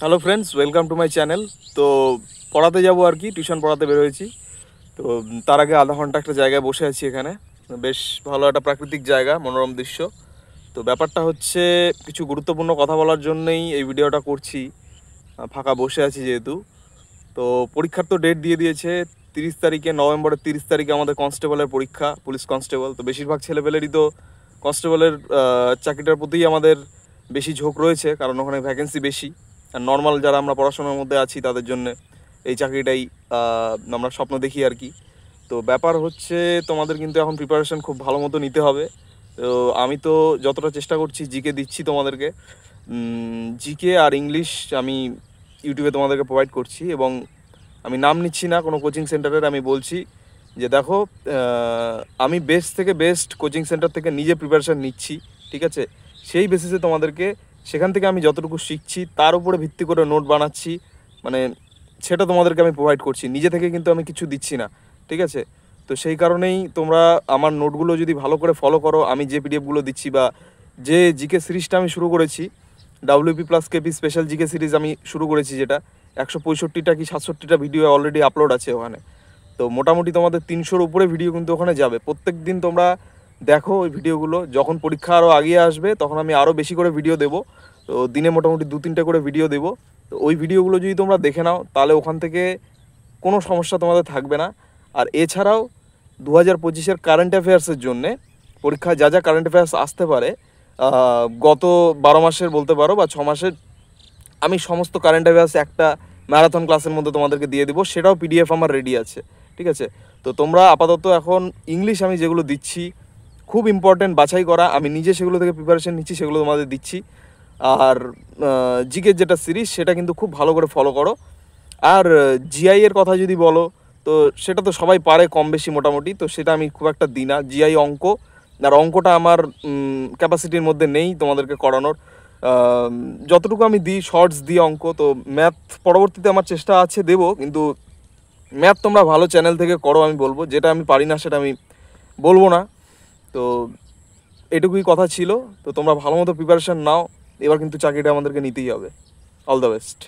Hello friends, welcome to my channel. তো পড়াতে যাবো আর কি, টিউশন পড়াতে বের হয়েছি। তো তার আগে আধা ঘন্টা একটা জায়গায় বসে আছি এখানে। বেশ ভালো একটা প্রাকৃতিক জায়গা, মনোরম দৃশ্য। তো ব্যাপারটা হচ্ছে, কিছু গুরুত্বপূর্ণ কথা বলার জন্যই এই ভিডিওটা করছি। ফাঁকা বসে আছি যেহেতু। তো পরীক্ষার তো ডেট দিয়ে দিয়েছে 30 তারিখে, নভেম্বরের 30 তারিখে আমাদের কনস্টেবলের পরীক্ষা, পুলিশ কনস্টেবল। তো বেশিরভাগ ছেলেপেলেরই তো কনস্টেবলের চাকরিটার প্রতিই আমাদের বেশি ঝোঁক রয়েছে, কারণ ওখানে ভ্যাকেন্সি বেশি। আর নর্মাল যারা আমরা পড়াশোনার মধ্যে আছি তাদের জন্য এই চাকরিটাই আমরা স্বপ্ন দেখি আর কি। তো ব্যাপার হচ্ছে, তোমাদের কিন্তু এখন প্রিপারেশন খুব ভালো মতো নিতে হবে। তো আমি তো যতটা চেষ্টা করছি জিকে দিচ্ছি তোমাদেরকে। জিকে আর ইংলিশ আমি ইউটিউবে তোমাদেরকে প্রোভাইড করছি, এবং আমি নাম নিচ্ছি না কোনো কোচিং সেন্টারের। আমি বলছি যে দেখো, আমি বেস্ট থেকে বেস্ট কোচিং সেন্টার থেকে নিজে প্রিপারেশান নিচ্ছি, ঠিক আছে? সেই বেসিসে তোমাদেরকে, সেখান থেকে আমি যতটুকু শিখছি তার উপরে ভিত্তি করে নোট বানাচ্ছি, মানে সেটা তোমাদেরকে আমি প্রোভাইড করছি। নিজে থেকে কিন্তু আমি কিছু দিচ্ছি না, ঠিক আছে? তো সেই কারণেই তোমরা আমার নোটগুলো যদি ভালো করে ফলো করো, আমি যে পিডিএফগুলো দিচ্ছি বা যে জিকে সিরিজটা আমি শুরু করেছি, WP plus KP special GK series আমি শুরু করেছি, যেটা 165টা কি 67টা ভিডিও অলরেডি আপলোড আছে ওখানে। তো মোটামুটি তোমাদের 300-র উপরে ভিডিও কিন্তু ওখানে যাবে। প্রত্যেক দিন তোমরা দেখো ওই ভিডিওগুলো। যখন পরীক্ষা আরও আগিয়ে আসবে তখন আমি আরও বেশি করে ভিডিও দেবো। তো দিনে মোটামুটি 2-3টে করে ভিডিও দেবো। তো ওই ভিডিওগুলো যদি তোমরা দেখে নাও, তাহলে ওখান থেকে কোনো সমস্যা তোমাদের থাকবে না। আর এছাড়াও 2025-এর কারেন্ট অ্যাফেয়ার্সের জন্যে, পরীক্ষায় যা যা কারেন্ট অ্যাফেয়ার্স আসতে পারে গত 12 মাসের বলতে পারো বা 6 মাসের, আমি সমস্ত কারেন্ট অ্যাফেয়ার্স একটা ম্যারাথন ক্লাসের মধ্যে তোমাদেরকে দিয়ে দেবো। সেটাও পিডিএফ আমার রেডি আছে, ঠিক আছে? তো তোমরা আপাতত এখন ইংলিশ আমি যেগুলো দিচ্ছি খুব ইম্পর্টেন্ট, বাছাই করা, আমি নিজে সেগুলো থেকে প্রিপারেশন নিচ্ছি, সেগুলো তোমাদের দিচ্ছি। আর জিকের যেটা সিরিজ সেটা কিন্তু খুব ভালো করে ফলো করো। আর জিআই এর কথা যদি বলো, তো সেটা তো সবাই পারে কম বেশি মোটামুটি, তো সেটা আমি খুব একটা দিই না। জিআই অঙ্ক, আর অঙ্কটা আমার ক্যাপাসিটির মধ্যে নেই তোমাদেরকে করানোর। যতটুকু আমি দিই শর্টস দিই অঙ্ক। তো ম্যাথ পরবর্তীতে আমার চেষ্টা আছে দেবো, কিন্তু ম্যাথ তোমরা ভালো চ্যানেল থেকে করো আমি বলবো। যেটা আমি পারি না সেটা আমি বলবো না। তো এটুকুই কথা ছিল। তো তোমরা ভালো মতো প্রিপারেশান নাও, এবার কিন্তু চাকরিটা আমাদেরকে নিতেই হবে। All the best.